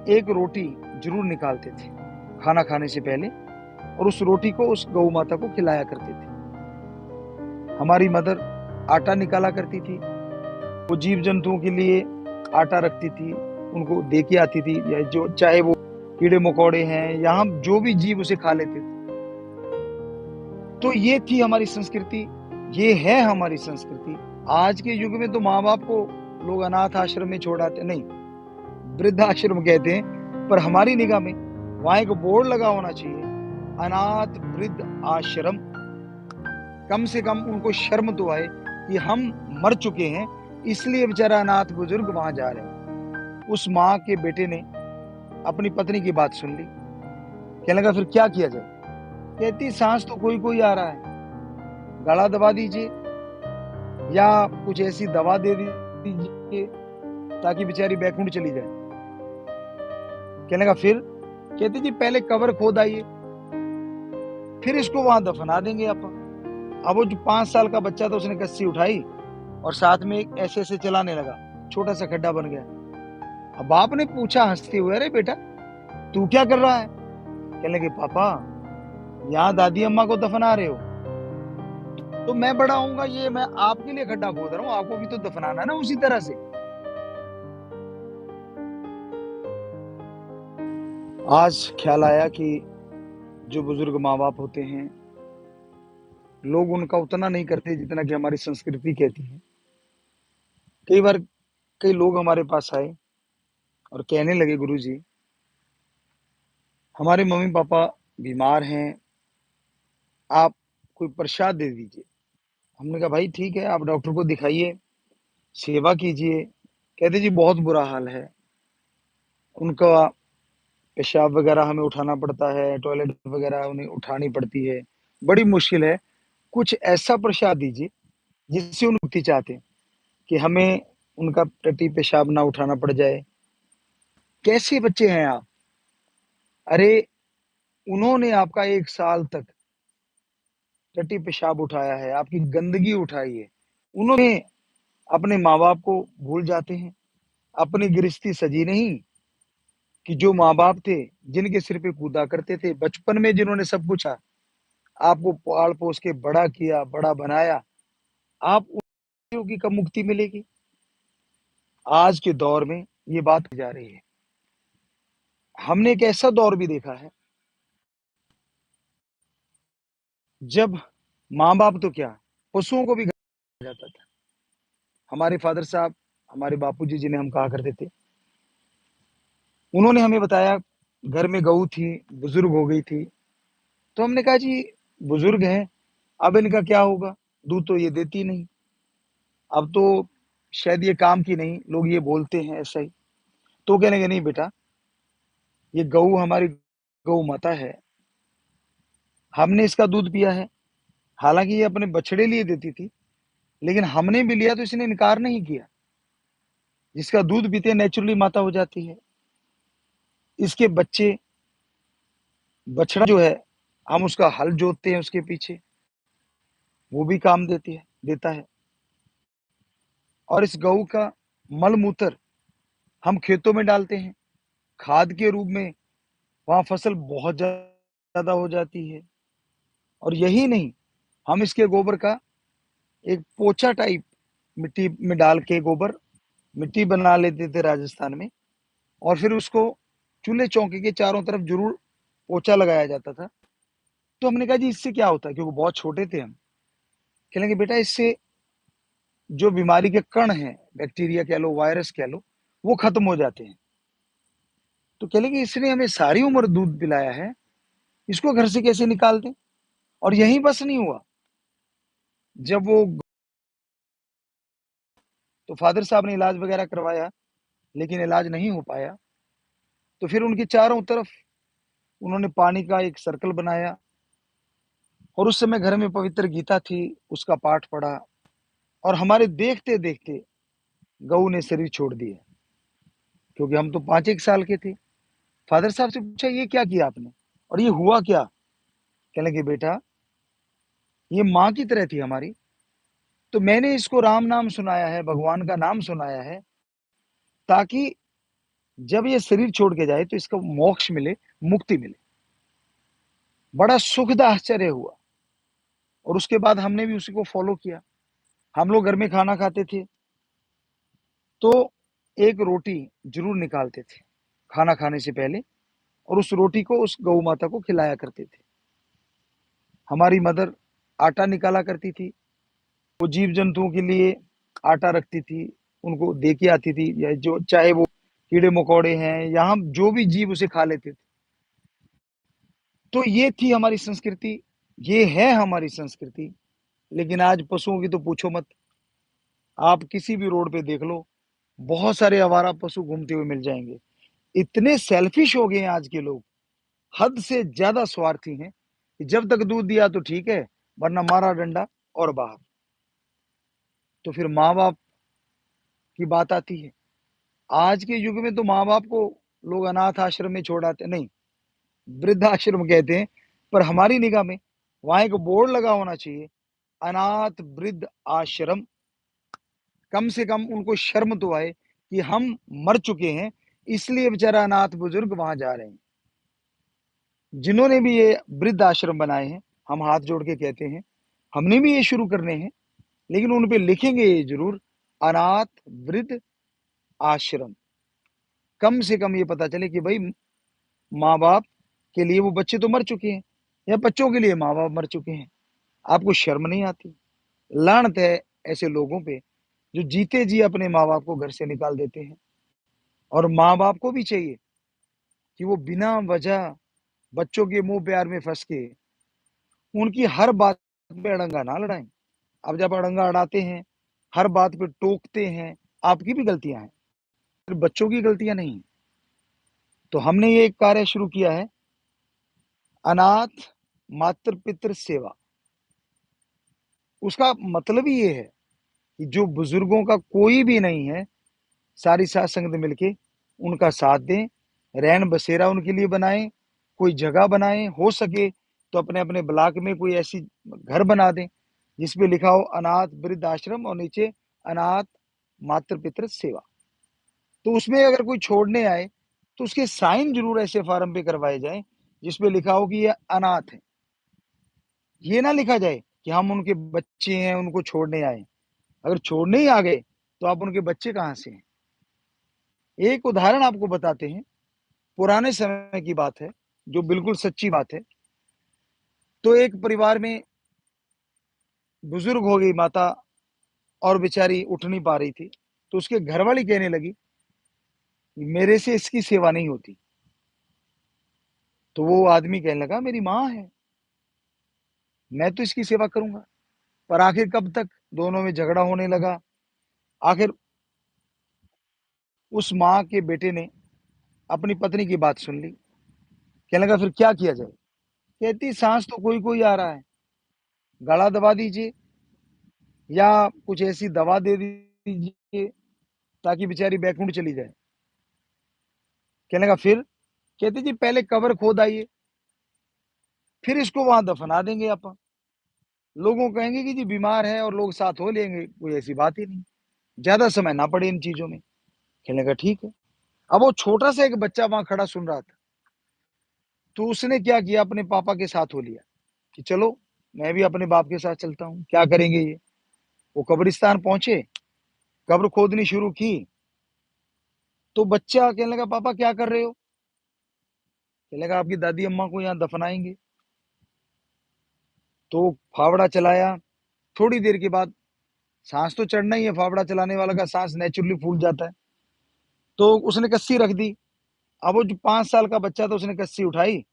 एक रोटी जरूर निकालते थे खाना खाने से पहले, और उस रोटी को उस गौ माता को खिलाया करते थे। हमारी मदर आटा निकाला करती थी, वो जीव जंतुओं के लिए आटा रखती थी, उनको दे के आती थी, या जो चाहे वो कीड़े मकोड़े हैं या हम जो भी जीव उसे खा लेते थे। तो ये थी हमारी संस्कृति, ये है हमारी संस्कृति। आज के युग में तो माँ बाप को लोग अनाथ आश्रम में छोड़ आते, नहीं, वृद्ध आश्रम कहते हैं, पर हमारी निगाह में वहां एक बोर्ड लगा होना चाहिए, अनाथ वृद्ध आश्रम। कम से कम उनको शर्म तो आए कि हम मर चुके हैं, इसलिए बेचारा अनाथ बुजुर्ग वहां जा रहे हैं। उस माँ के बेटे ने अपनी पत्नी की बात सुन ली, कहने लगा फिर क्या किया जाए। कहती सांस तो कोई कोई आ रहा है, गला दबा दीजिए या कुछ ऐसी दवा दे दीजिए ताकि बेचारी बैकुंठ चली जाए। कहने लगा फिर। कहती जी पहले कब्र खोद आइए, फिर इसको वहां दफना देंगे अपन। अब वो जो 5 साल का बच्चा था उसने कस्सी उठाई और साथ में एक ऐसे ऐसे चलाने लगा, छोटा सा खड्डा बन गया। अब बाप ने पूछा हंसते हुए, अरे बेटा तू क्या कर रहा है। कहने लगे पापा यहाँ दादी अम्मा को दफना रहे हो, तो मैं बड़ा होऊंगा, ये मैं आपके लिए खड्डा खोद रहा हूँ, आपको भी तो दफनाना ना उसी तरह से। आज ख्याल आया कि जो बुजुर्ग माँ बाप होते हैं, लोग उनका उतना नहीं करते जितना कि हमारी संस्कृति कहती है। कई बार कई लोग हमारे पास आए और कहने लगे, गुरुजी हमारे मम्मी पापा बीमार हैं, आप कोई प्रसाद दे दीजिए। हमने कहा भाई ठीक है, आप डॉक्टर को दिखाइए, सेवा कीजिए। कहते जी बहुत बुरा हाल है, उनका पेशाब वगैरह हमें उठाना पड़ता है, टॉयलेट वगैरह उन्हें उठानी पड़ती है, बड़ी मुश्किल है। कुछ ऐसा प्रसाद दीजिए जिससे उन मुक्ति चाहते हैं कि हमें उनका टट्टी पेशाब ना उठाना पड़ जाए। कैसे बच्चे हैं आप। अरे उन्होंने आपका 1 साल तक टट्टी पेशाब उठाया है, आपकी गंदगी उठाई है। उन्होंने अपने माँ बाप को भूल जाते हैं। अपनी गृहस्थी सजी नहीं कि जो माँ बाप थे, जिनके सिर पे कूदा करते थे बचपन में, जिन्होंने सब कुछ आपको पाल पोस के बड़ा किया, बड़ा बनाया, आप उनकी कब मुक्ति मिलेगी। आज के दौर में ये बात की जा रही है। हमने एक ऐसा दौर भी देखा है जब माँ बाप तो क्या, पशुओं को भी खाया जाता था। हमारे फादर साहब, हमारे बापूजी जिन्हें हम कहा करते थे, उन्होंने हमें बताया घर में गऊ थी, बुजुर्ग हो गई थी। तो हमने कहा जी बुजुर्ग हैं, अब इनका क्या होगा, दूध तो ये देती नहीं, अब तो शायद ये काम की नहीं, लोग ये बोलते हैं ऐसा ही। तो कहने लगे नहीं बेटा, ये गऊ हमारी गौ माता है, हमने इसका दूध पिया है। हालांकि ये अपने बछड़े लिए देती थी, लेकिन हमने भी लिया तो इसने इनकार नहीं किया। जिसका दूध पीते नेचुरली माता हो जाती है। इसके बच्चे, बछड़ा जो है, हम उसका हल जोतते हैं उसके पीछे, वो भी काम देता है। और इस गऊ का मल मूत्र हम खेतों में डालते हैं खाद के रूप में, वहां फसल बहुत ज्यादा हो जाती है। और यही नहीं, हम इसके गोबर का एक पोछा टाइप मिट्टी में डाल के गोबर मिट्टी बना लेते थे राजस्थान में, और फिर उसको चूल्हे चौके के चारों तरफ जरूर पोछा लगाया जाता था। तो हमने कहा जी इससे क्या होता है, क्योंकि बहुत छोटे थे हम। कहेंगे बेटा इससे जो बीमारी के कण हैं, बैक्टीरिया कह लो, वायरस कह लो, वो खत्म हो जाते हैं। तो कह लेंगे इसने हमें सारी उम्र दूध पिलाया है, इसको घर से कैसे निकाल दें। और यही बस नहीं हुआ, जब वो, तो फादर साहब ने इलाज वगैरह करवाया, लेकिन इलाज नहीं हो पाया। तो फिर उनके चारों तरफ उन्होंने पानी का एक सर्कल बनाया, और उस समय घर में पवित्र गीता थी, उसका पाठ पढ़ा, और हमारे देखते देखते गऊ ने शरीर छोड़ दिया, क्योंकि हम तो 5 एक साल के थे। फादर साहब से पूछा ये क्या किया आपने, और ये हुआ क्या। कहने लगे बेटा ये माँ की तरह थी हमारी, तो मैंने इसको राम नाम सुनाया है, भगवान का नाम सुनाया है, ताकि जब ये शरीर छोड़ के जाए तो इसका मोक्ष मिले, मुक्ति मिले। बड़ा सुखद आश्चर्य हुआ और उसके बाद हमने भी उसी को फॉलो किया। हम लोग घर में खाना खाते थे तो एक रोटी जरूर निकालते थे खाना खाने से पहले और उस रोटी को उस गौ माता को खिलाया करते थे। हमारी मदर आटा निकाला करती थी, वो जीव जंतुओं के लिए आटा रखती थी, उनको दे के आती थी, या जो चाहे वो कीड़े मकोड़े हैं या हम जो भी जीव उसे खा लेते थे। तो ये थी हमारी संस्कृति, ये है हमारी संस्कृति। लेकिन आज पशुओं की तो पूछो मत। आप किसी भी रोड पे देख लो, बहुत सारे आवारा पशु घूमते हुए मिल जाएंगे। इतने सेल्फिश हो गए हैं आज के लोग, हद से ज्यादा स्वार्थी हैं कि जब तक दूध दिया तो ठीक है, वरना मारा डंडा और बाहर। तो फिर माँ बाप की बात आती है। आज के युग में तो माँ बाप को लोग अनाथ आश्रम में छोड़ आते नहीं, वृद्ध आश्रम कहते हैं, पर हमारी निगाह में वहां एक बोर्ड लगा होना चाहिए, अनाथ वृद्ध आश्रम। कम से कम उनको शर्म तो आए कि हम मर चुके हैं, इसलिए बेचारा अनाथ बुजुर्ग वहां जा रहे हैं। जिन्होंने भी ये वृद्ध आश्रम बनाए हैं, हम हाथ जोड़ के कहते हैं हमने भी ये शुरू करने हैं, लेकिन उन पे लिखेंगे ये जरूर, अनाथ वृद्ध आश्रम। कम से कम ये पता चले कि भाई माँ बाप के लिए वो बच्चे तो मर चुके हैं, या बच्चों के लिए माँ बाप मर चुके हैं। आपको शर्म नहीं आती? लानत है ऐसे लोगों पे जो जीते जी अपने माँ बाप को घर से निकाल देते हैं। और माँ बाप को भी चाहिए कि वो बिना वजह बच्चों के मुंह प्यार में फंस के उनकी हर बात पे अड़ंगा ना लड़ाएं। अब जब अड़ंगा अड़ाते हैं, हर बात पे टोकते हैं, आपकी भी गलतियां हैं, फिर बच्चों की गलतियां नहीं। तो हमने ये एक कार्य शुरू किया है, अनाथ मातृ पितृ सेवा। उसका मतलब ही ये है कि जो बुजुर्गों का कोई भी नहीं है, सारी साथ संगत मिलके उनका साथ दें, रैन बसेरा उनके लिए बनाएं, कोई जगह बनाएं, हो सके तो अपने अपने ब्लॉक में कोई ऐसी घर बना दें जिसपे लिखा हो अनाथ वृद्ध आश्रम और नीचे अनाथ मातृ पितृ सेवा। तो उसमें अगर कोई छोड़ने आए तो उसके साइन जरूर ऐसे फार्म पे करवाए जाएं जिसपे लिखा हो कि ये अनाथ है। ये ना लिखा जाए कि हम उनके बच्चे हैं, उनको छोड़ने आए। अगर छोड़ने ही आ गए तो आप उनके बच्चे कहाँ से हैं? एक उदाहरण आपको बताते हैं, पुराने समय की बात है, जो बिल्कुल सच्ची बात है। तो एक परिवार में बुजुर्ग हो गई माता और बेचारी उठ नहीं पा रही थी, तो उसके घरवाली कहने लगी मेरे से इसकी सेवा नहीं होती। तो वो आदमी कहने लगा मेरी माँ है, मैं तो इसकी सेवा करूंगा। पर आखिर कब तक दोनों में झगड़ा होने लगा। आखिर उस माँ के बेटे ने अपनी पत्नी की बात सुन ली, कहने लगा फिर क्या किया जाए। कहती सांस तो कोई कोई आ रहा है, गला दबा दीजिए या कुछ ऐसी दवा दे दीजिए ताकि बेचारी बैकुंठ चली जाए। कहने लगा फिर। कहती जी पहले कब्र खोद आइए, फिर इसको वहां दफना देंगे अपन। लोगों कहेंगे कि जी बीमार है और लोग साथ हो लेंगे, कोई ऐसी बात ही नहीं, ज्यादा समय ना पड़े इन चीजों में। कहने लगा ठीक है। अब वो छोटा सा एक बच्चा वहां खड़ा सुन रहा था, तो उसने क्या किया, अपने पापा के साथ हो लिया कि चलो मैं भी अपने बाप के साथ चलता हूँ, क्या करेंगे ये। वो कब्रिस्तान पहुंचे, कब्र खोदनी शुरू की। तो बच्चा कहने लगा पापा क्या कर रहे हो। कहने लगा आपकी दादी अम्मा को यहाँ दफनाएंगे। तो फावड़ा चलाया, थोड़ी देर के बाद सांस तो चढ़ना ही है, फावड़ा चलाने वाला का सांस नेचुरली फूल जाता है। तो उसने कस्सी रख दी। अब वो जो 5 साल का बच्चा था उसने कस्सी उठाई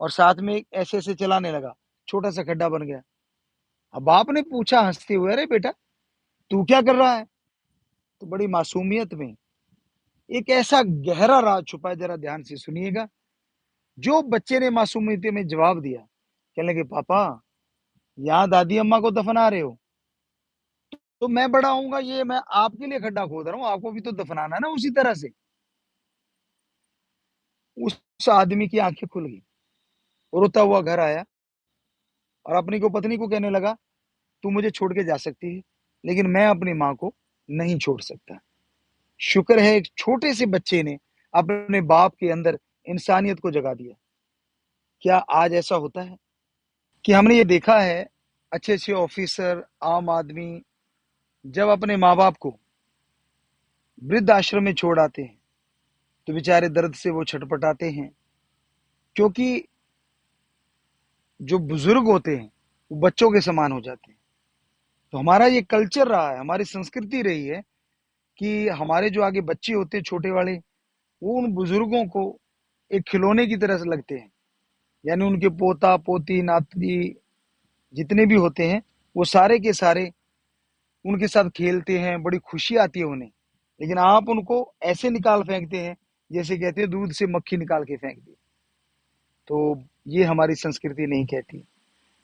और साथ में एक ऐसे ऐसे चलाने लगा, छोटा सा खड्डा बन गया। अब बाप ने पूछा हंसते हुए अरे बेटा तू क्या कर रहा है। तो बड़ी मासूमियत में एक ऐसा गहरा राज छुपा है, जरा ध्यान से सुनिएगा। जो बच्चे ने मासूमियत में जवाब दिया, कहने लगे पापा यहाँ दादी अम्मा को दफना रहे हो, तो मैं बड़ा होऊंगा ये मैं आपके लिए खड्डा खोद रहा हूँ, आपको भी तो दफनाना है ना उसी तरह से। उस आदमी की आंखें खुल गई, रोता हुआ घर आया और अपनी को पत्नी को कहने लगा तू मुझे छोड़ के जा सकती है, लेकिन मैं अपनी माँ को नहीं छोड़ सकता। शुक्र है एक छोटे से बच्चे ने अपने बाप के अंदर इंसानियत को जगा दिया। क्या आज ऐसा होता है? कि हमने ये देखा है, अच्छे-अच्छे ऑफिसर, आम आदमी जब अपने माँ-बाप को वृद्ध आश्रम में छोड़ आते हैं, तो बेचारे दर्द से वो छटपटाते हैं, क्योंकि जो बुजुर्ग होते हैं, वो बच्चों के समान हो जाते हैं। तो हमारा ये कल्चर रहा है, हमारी संस्कृति रही है कि हमारे जो आगे बच्चे होते हैं छोटे वाले, वो उन बुजुर्गों को एक खिलौने की तरह से लगते हैं। यानी उनके पोता, पोती, नाती जितने भी होते हैं, वो सारे के सारे उनके साथ खेलते हैं, बड़ी खुशी आती है उन्हें। लेकिन आप उनको ऐसे निकाल फेंकते हैं, जैसे कहते हैं दूध से मक्खी निकाल के फेंक दी। तो ये हमारी संस्कृति नहीं कहती।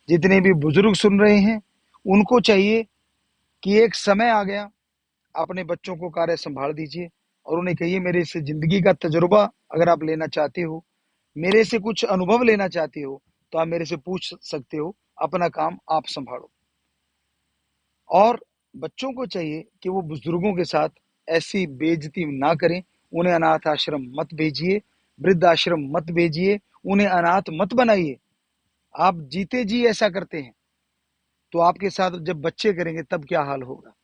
जितने भी बुजुर्ग सुन रहे हैं, उनको चाहिए कि एक समय आ गया, अपने बच्चों को कार्य संभाल दीजिए और उन्हें कहिए मेरे से जिंदगी का तजुर्बा अगर आप लेना चाहते हो, मेरे से कुछ अनुभव लेना चाहते हो, तो आप मेरे से पूछ सकते हो, अपना काम आप संभालो। और बच्चों को चाहिए कि वो बुजुर्गों के साथ ऐसी बेइज्जती ना करें, उन्हें अनाथ आश्रम मत भेजिए, वृद्ध आश्रम मत भेजिए, उन्हें अनाथ मत बनाइए। आप जीते जी ऐसा करते हैं, तो आपके साथ जब बच्चे करेंगे तब क्या हाल होगा।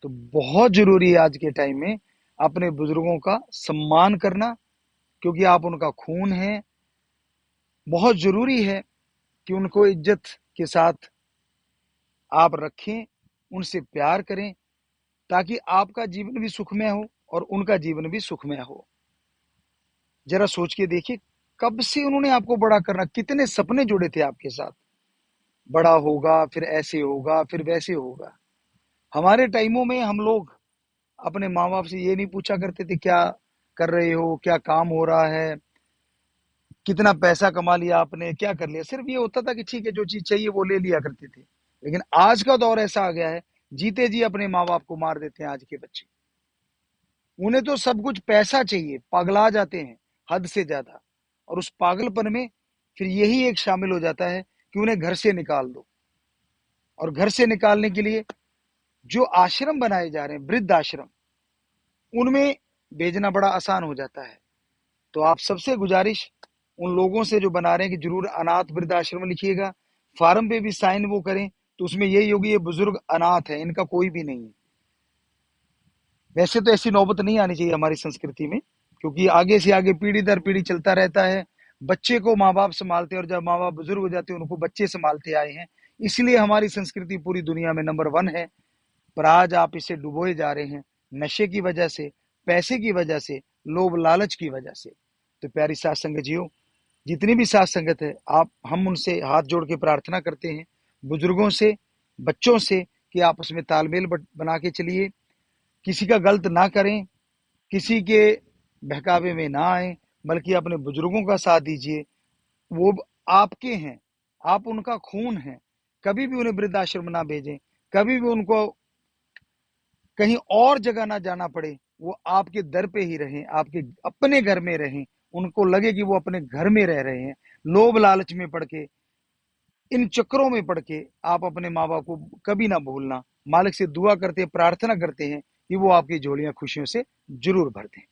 तो बहुत जरूरी है आज के टाइम में अपने बुजुर्गों का सम्मान करना, क्योंकि आप उनका खून है। बहुत जरूरी है कि उनको इज्जत के साथ आप रखें, उनसे प्यार करें, ताकि आपका जीवन भी सुखमय हो और उनका जीवन भी सुखमय हो। जरा सोच के देखिए, कब से उन्होंने आपको बड़ा करना, कितने सपने जुड़े थे आपके साथ, बड़ा होगा, फिर ऐसे होगा, फिर वैसे होगा। हमारे टाइमों में हम लोग अपने माँ बाप से ये नहीं पूछा करते थे क्या कर रहे हो, क्या काम हो रहा है, कितना पैसा कमा लिया आपने, क्या कर लिया। सिर्फ ये होता था कि ठीक है, जो चीज चाहिए वो ले लिया करते थे। लेकिन आज का दौर ऐसा आ गया है, जीते जी अपने माँ बाप को मार देते हैं आज के बच्चे। उन्हें तो सब कुछ पैसा चाहिए, पगला जाते हैं हद से ज्यादा। और उस पागलपन में फिर यही एक शामिल हो जाता है कि उन्हें घर से निकाल दो। और घर से निकालने के लिए जो आश्रम बनाए जा रहे हैं, वृद्ध आश्रम, उनमें भेजना बड़ा आसान हो जाता है। तो आप सबसे गुजारिश उन लोगों से जो बना रहे हैं कि जरूर अनाथ वृद्ध आश्रम लिखिएगा, फार्म पे भी साइन वो करें, तो उसमें यही होगी ये बुजुर्ग अनाथ है, इनका कोई भी नहीं है। वैसे तो ऐसी नौबत नहीं आनी चाहिए हमारी संस्कृति में, क्योंकि आगे से आगे पीढ़ी दर पीढ़ी चलता रहता है। बच्चे को माँ बाप संभालते, और जब माँ बाप बुजुर्ग हो जाते हैं उनको बच्चे संभालते आए हैं। इसलिए हमारी संस्कृति पूरी दुनिया में नंबर 1 है। पर आज आप इसे डुबोए जा रहे हैं, नशे की वजह से, पैसे की वजह से, लोभ लालच की वजह से। तो प्यारी साथ संगत जियो, जितनी भी साथ संगत है, आप हम उनसे हाथ जोड़ के प्रार्थना करते हैं, बुजुर्गों से, बच्चों से, कि आप उसमें तालमेल बना के चलिए, किसी का गलत ना करें, किसी के बहकावे में ना आए, बल्कि अपने बुजुर्गों का साथ दीजिए। वो आपके हैं, आप उनका खून हैं। कभी भी उन्हें वृद्धाश्रम ना भेजें, कभी भी उनको कहीं और जगह ना जाना पड़े। वो आपके दर पे ही रहें, आपके अपने घर में रहें, उनको लगे कि वो अपने घर में रह रहे हैं। लोभ लालच में पड़ के, इन चक्करों में पड़ के आप अपने माँ बाप को कभी ना भूलना। मालिक से दुआ करते, प्रार्थना करते हैं कि वो आपकी झोलियां खुशियों से जरूर भर दें।